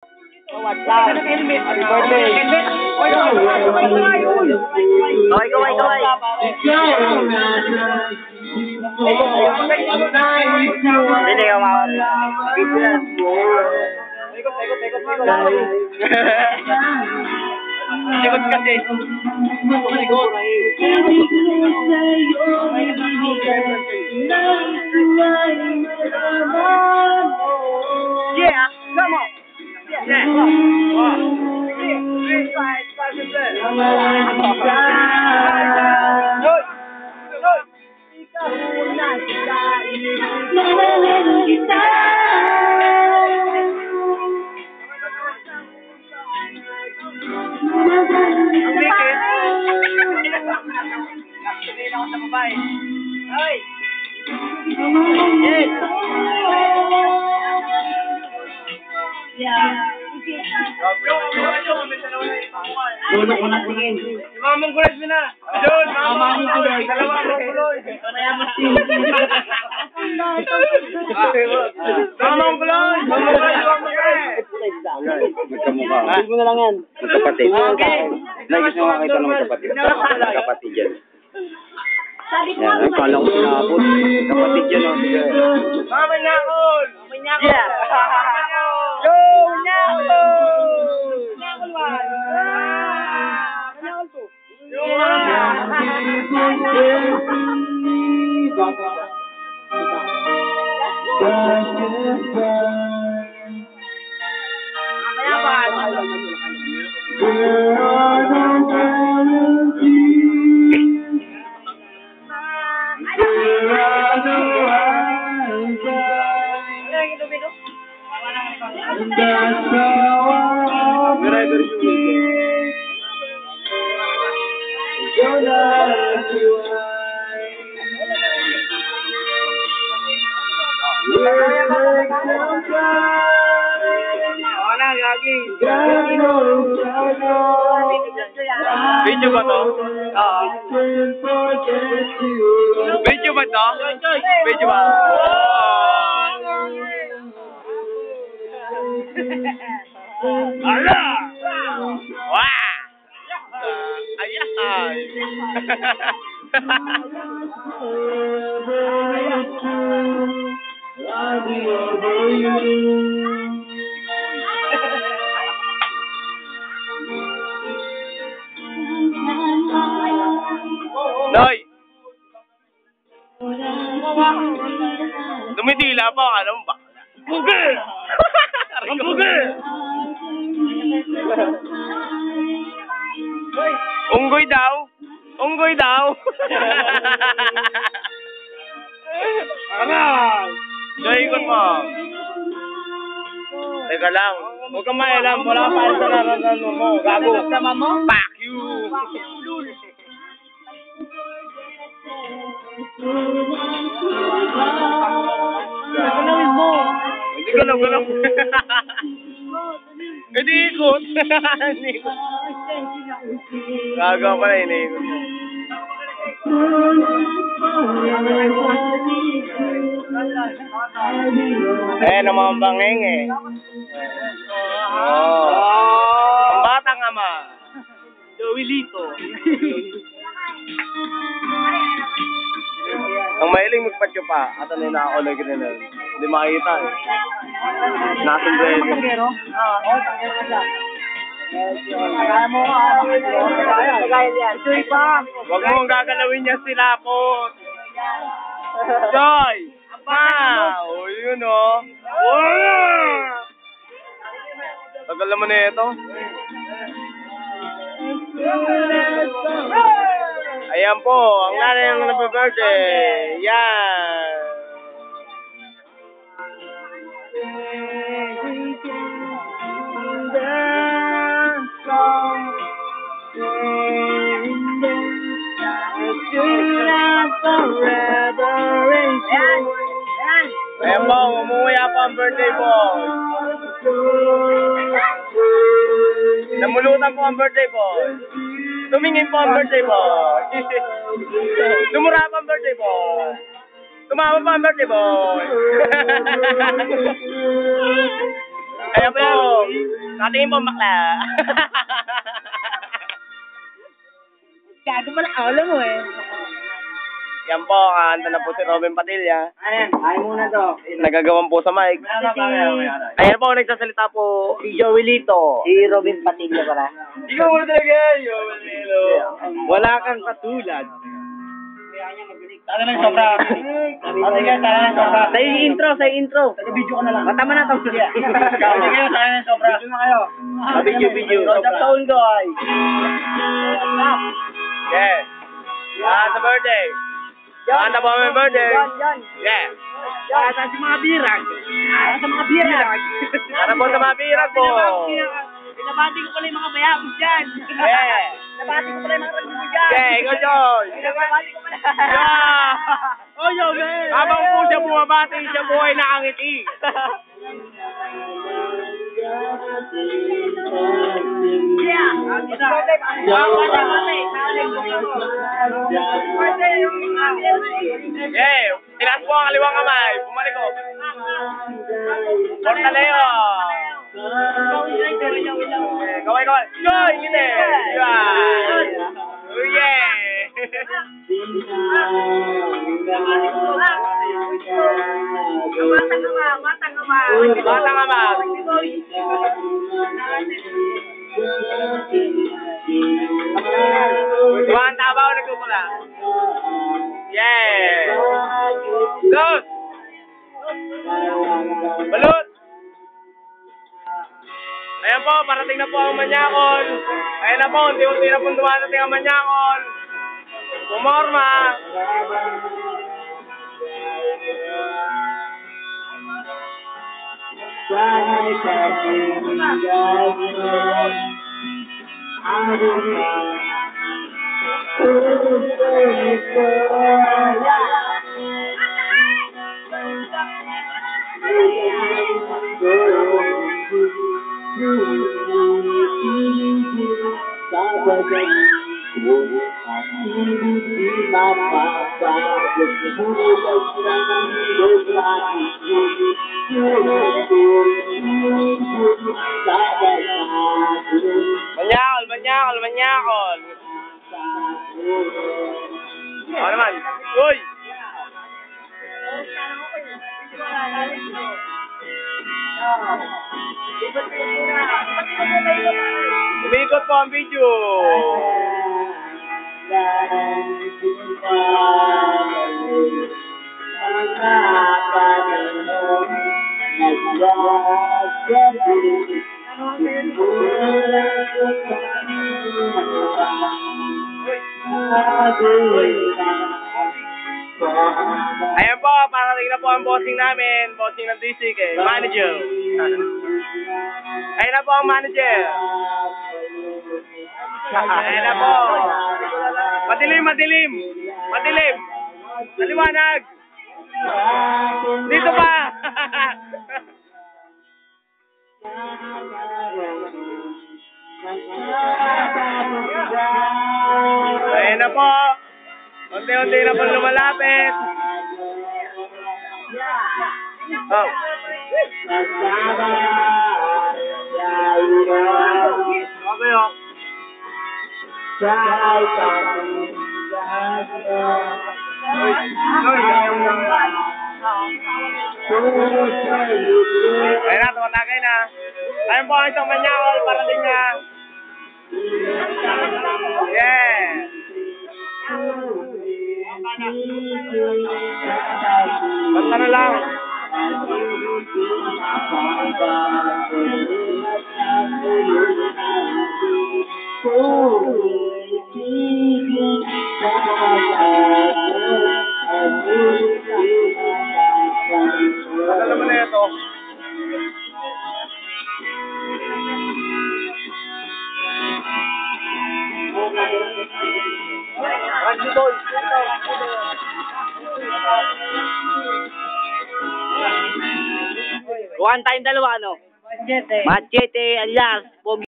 What's up? Happy birthday. Kaway. Hindi ka Likod kasi. Likod. Yeah, come on. Yeah. Mamang gulat mo na. Doon, mamang gulat. Dalawang guloy. Mamang guloy. Magkamukha. Hindi mo na lang yan. Magkapatid. Lagi gusto mo makita ng magkapatid. Magkapatid yan. Yan, ang kala ko sinabot. Magkapatid yan, o. Mama Nyakol. Yeah. Yo, Nyakol. Nyakol man. Nyakol to. Yo. Video ba to? Oo. Video ba to? Video ba? Ala! Wah! Ayan! Noy! Tumitila pa, alam mo ba? Buge! Ang buge! Unggoy daw! Unggoy daw! Aray! Ikot mo! Teka lang, huwag kang mayalam, wala ka para sa nararamdaman mo. Gago! Fuck you! Ganawin mo! Hindi galaw. Hindi ikot! Gagawa pala, iniikot. Naman bangeng eh. Ang batang ama. Joelito. Ang mahiling magpatyo pa. At ano yung nakakulog rin na. Hindi makikita eh. Nasundin. Huwag mo gagalawin niya sila po. Joy! Ma! O yun o. Tagal naman na ito. Ayan po, ang nanay ng nagbe-birthday. Yan. Ayan po, umuya pa ang birthday boy. Namulutan po ang birthday boy. Tumingin po ang birthday boy. Tumura pa ang birthday boy. Tumawa pa ang birthday boy. Ayan po. Natingin po ang bakla. Gago pala, alam mo eh. Yan po, kanta na po si Robin Padilla. Ayan, ay muna to. Nagagawan po sa mic. Ayan po, nagsasalita po si Joey Lito. Si Robin Padilla pala. Ikaw mo talaga, Joey Lito. Wala kang katulad. Sana lang sobra. Sige, sana lang sobra. Sa intro. Taga-video ka na lang. Matama na to. Sige, sana lang sobra. Video na kayo. Video. Road up sound, guys. Yes. Sa birthday. Kanta po ang birthday. Yeah. Para sa mga birag. Para po sa mga birag po. Pinabati ko pala yung mga bayabos dyan. Yeah. Pinabati ko pala yung mga ragbo dyan. Yeah, ikaw, Joy. Pinabati ko pala. Yeah. Oh, yo, man. Habang po siya bumabati, siya po ay nakangiti. Yeah. Yeah. Tinas po ang kaliwang kamay. Bumalik ko. Portaleo. Kaway. Joy, ngiti. Oh, yeah. Batang ama. Tuwan taba o nagkukula? Yeah. Los. Balut. Ayan po, parating na po ang Manyakol. Ayan na po, unti-unti na po dumadating ang Manyakol. Pumorma. Manyakol. Ano naman? Uy! Umikot po ang video. Ayan po, parating na po ang bossing namin, bossing ng district manager. Ayan na po ang manager. Ayan na po. Madilim. Maliwanag. Dito pa. Ayan na po. Unti-unti na po lumalapit. Oh. Okay, oh. Ayan na, tumatagay na. Ayan po ang isang Manyakol, parating na. Yeah. Basta na lang. Alam mo na ito. One time dalawa, ano? Machete, alias,